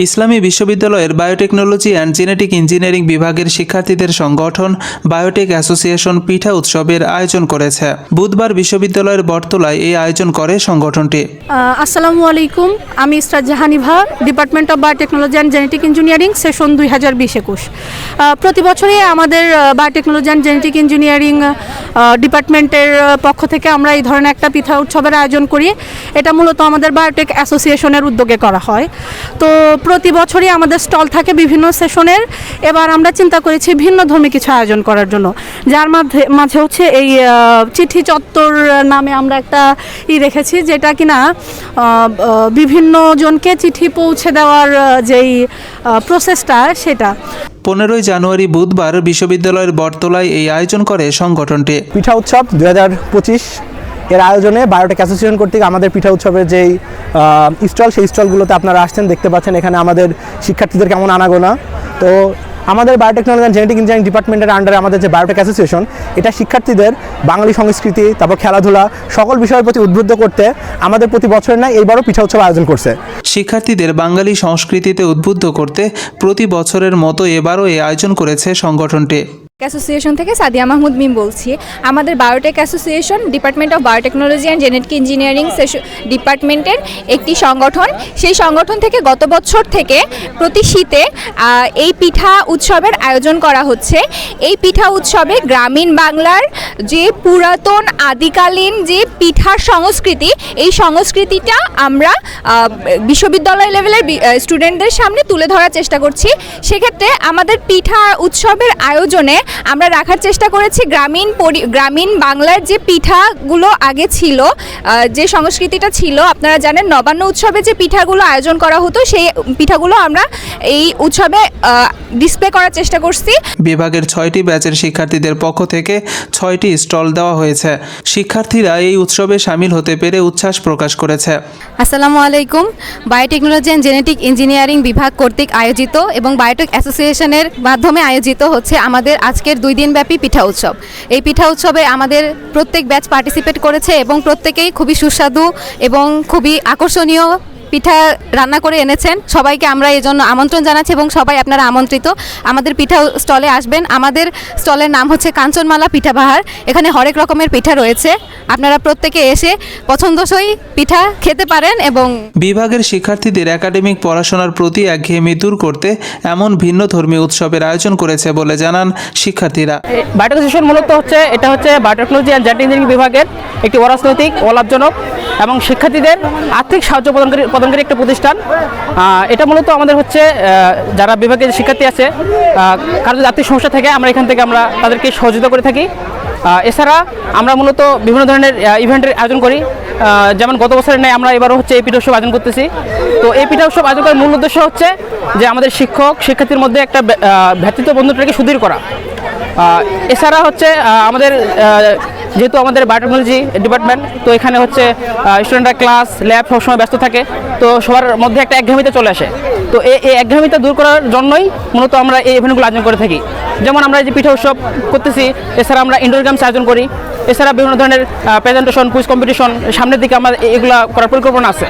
ইসলামী বিশ্ববিদ্যালয়ের biotechnology and genetic engineering বিভাগের শিক্ষার্থীদের সংগঠন বায়োটেক অ্যাসোসিয়েশন পিঠা উৎসবের আয়োজন করেছে। বুধবার বিশ্ববিদ্যালয়ের বটতলায় এই আয়োজন করে সংগঠনটি। আসসালামু আলাইকুম, আমি ইসরাত জাহানিভা, department of biotechnology and genetic engineering, session 2020-21। প্রতি বছরই আমাদের বায়োটেকনোলজি অ্যান্ড জেনেটিক ইঞ্জিনিয়ারিং ডিপার্টমেন্টের পক্ষ থেকে আমরা এই ধরনের একটা পিঠা উৎসবের আয়োজন করি। এটা মূলত আমাদের বায়োটেক অ্যাসোসিয়েশনের উদ্যোগে করা হয়। তো প্রতি বছরই আমাদের স্টল থাকে বিভিন্ন সেশনের। এবার আমরা চিন্তা করেছি ভিন্ন ধর্মী কিছু আয়োজন করার জন্য, যার মাঝে হচ্ছে এই চিঠি চত্বর নামে আমরা একটা রেখেছি, যেটা কিনা বিভিন্ন জনকে চিঠি পৌঁছে দেওয়ার যেই প্রসেসটা সেটা। 15 জানুয়ারি বুধবার বিশ্ববিদ্যালয়ের বটতলায় এই আয়োজন করে সংগঠনটি। পিঠা উৎসব 2025 এর আয়োজনে বায়োটেক অ্যাসোসিয়েশন কর্তৃক আমাদের পিঠা উৎসবের যেই স্টল, সেই স্টলগুলোতে আপনারা আসছেন, দেখতে পাচ্ছেন এখানে আমাদের শিক্ষার্থীদের কেমন আনাগোনা। তো আমাদের বায়োটেকনোলজি অ্যান্ড জেনেটিক ইঞ্জিনিয়ারিং ডিপার্টমেন্টের আন্ডারে আমাদের যে বায়োটেক অ্যাসোসিয়েশন, এটা শিক্ষার্থীদের বাঙালি সংস্কৃতি, তারপর খেলাধুলা, সকল বিষয়ের প্রতি উদ্বুদ্ধ করতে আমাদের প্রতি বছরের নয় এইবারও পিঠা উৎসব আয়োজন করছে। শিক্ষার্থীদের বাঙালি সংস্কৃতিতে উদ্বুদ্ধ করতে প্রতি বছরের মতো এবারও এই আয়োজন করেছে সংগঠনটি। অ্যাসোসিয়েশন থেকে সাদিয়া মাহমুদ মিম বলছি। আমাদের biotech association department of biotechnology and genetic engineering ডিপার্টমেন্টের একটি সংগঠন। সেই সংগঠন থেকে গত বছর থেকে প্রতি শীতে এই পিঠা উৎসবের আয়োজন করা হচ্ছে। এই পিঠা উৎসবে গ্রামীণ বাংলার যে পুরাতন আদিকালীন যে পিঠার সংস্কৃতি, এই সংস্কৃতিটা আমরা বিশ্ববিদ্যালয় লেভেলের স্টুডেন্টদের সামনে তুলে ধরার চেষ্টা করছি। সেক্ষেত্রে আমাদের পিঠা উৎসবের আয়োজনে আমরা রাখার চেষ্টা করেছি গ্রামীণ বাংলার যে পিঠাগুলো আগে ছিল, যে সংস্কৃতিটা ছিল। আপনারা জানেন নবান্ন উৎসবে যে পিঠাগুলো আয়োজন করা হতো, সেই পিঠাগুলো আমরা এই উৎসবে ডিসপ্লে করার চেষ্টা করছি। বিভাগের 6টি ব্যাচের শিক্ষার্থীদের পক্ষ থেকে 6টি স্টল দেওয়া হয়েছে। শিক্ষার্থীরা এই উৎসবে সামিল হতে পেরে উচ্ছ্বাস প্রকাশ করেছে। আসসালামু আলাইকুম। বায়োটেকনোলজি অ্যান্ড জেনেটিক ইঞ্জিনিয়ারিং বিভাগ কর্তৃক আয়োজিত এবং বায়োটেক অ্যাসোসিয়েশনের মাধ্যমে আয়োজিত হচ্ছে আমাদের আজকের 2 দিনব্যাপী পিঠা উৎসব। এই পিঠা উৎসবে আমাদের প্রত্যেক ব্যাচ পার্টিসিপেট করেছে এবং প্রত্যেকেই খুবই সুস্বাদু এবং খুবই আকর্ষণীয় পিঠা রান্না করে এনেছেন। সবাইকে আমরা এই জন্য আমন্ত্রণ জানাচ্ছি এবং সবাই আপনারা আমন্ত্রিত আমাদের পিঠা স্টলে আসবেন। আমাদের স্টলের নাম হচ্ছে কাঞ্চনমালা পিঠা বাহার। এখানে হরেক রকমের পিঠা রয়েছে, আপনারা প্রত্যেকে এসে পছন্দসই পিঠা খেতে পারেন। এবং বিভাগের শিক্ষার্থীদের একাডেমিক পড়াশোনার প্রতি একঘেয়েমি দূর করতে এমন ভিন্ন ধর্মী উৎসবের আয়োজন করেছে বলে জানান শিক্ষার্থীরা। বায়োটেক অ্যাসোসিয়েশন মূলত এটা হচ্ছে বায়োটেকনোলজি অ্যান্ড জেনেটিক ইঞ্জিনিয়ারিং বিভাগের একটি অরাজনৈতিক, অলাভজনক এবং শিক্ষার্থীদের আর্থিক সাহায্য প্রদানকারী একটা প্রতিষ্ঠান। এটা মূলত আমাদের হচ্ছে যারা বিভাগের শিক্ষার্থী আছে, কারো যদি আর্থিক সমস্যা থাকে আমরা এখান থেকে তাদেরকে সহযোগিতা করে থাকি। এছাড়া আমরা মূলত বিভিন্ন ধরনের ইভেন্টের আয়োজন করি, যেমন গত বছরের ন্যায় আমরা এবারও হচ্ছে এই পিঠা উৎসব আয়োজন করতেছি। তো এই পিঠা উৎসব আয়োজন করার মূল উদ্দেশ্য হচ্ছে যে আমাদের শিক্ষার্থীর মধ্যে একটা ভ্রাতৃত্ব বন্ধুত্বকে সুদৃঢ় করা। এছাড়া হচ্ছে আমাদের যেহেতু আমাদের বায়োটেকনোলজি ডিপার্টমেন্ট, তো এখানে হচ্ছে স্টুডেন্টরা ক্লাস ল্যাব সবসময় ব্যস্ত থাকে, তো সবার মধ্যে একটা একঘেয়েমিতে চলে আসে। তো এই একঘেয়েমিতা দূর করার জন্যই মূলত আমরা এই ইভেন্টগুলো আয়োজন করে থাকি। যেমন আমরা এই যে পিঠা উৎসব করতেছি, এছাড়া আমরা ইনডোর গেমস আয়োজন করি। এছাড়া বিভিন্ন ধরনের প্রেজেন্টেশন, কুইজ কম্পিটিশন সামনের দিকে আমরা এগুলো করার পরিকল্পনা আছে।